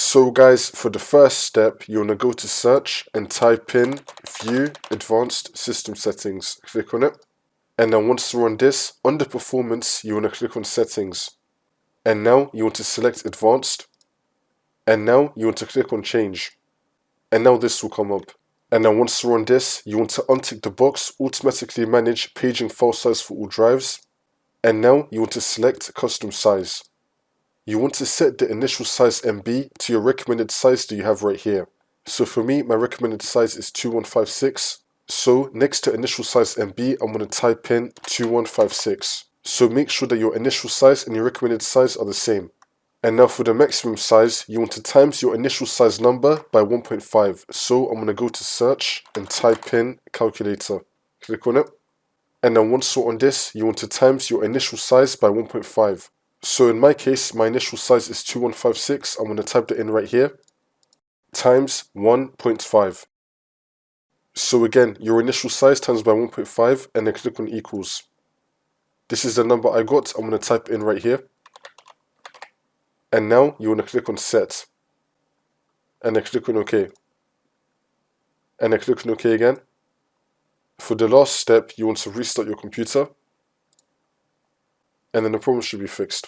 So guys, for the first step, you want to go to search and type in View Advanced System Settings. Click on it. And then once you're on this, under Performance, you want to click on Settings. And now you want to select Advanced. And now you want to click on Change. And now this will come up. And then once you're on this, you want to untick the box, automatically manage paging file size for all drives. And now you want to select Custom Size. You want to set the initial size MB to your recommended size that you have right here. So for me, my recommended size is 2156. So next to initial size MB, I'm going to type in 2156. So make sure that your initial size and your recommended size are the same. And now for the maximum size, you want to times your initial size number by 1.5. So I'm going to go to search and type in calculator. Click on it. And then once you're on this, you want to times your initial size by 1.5. So in my case, my initial size is 2156. I'm going to type that in right here. Times 1.5. So again, your initial size times by 1.5 and then click on equals. This is the number I got. I'm going to type in right here. And now you want to click on set. And then click on OK. And then click on OK again. For the last step, you want to restart your computer. And then the problem should be fixed.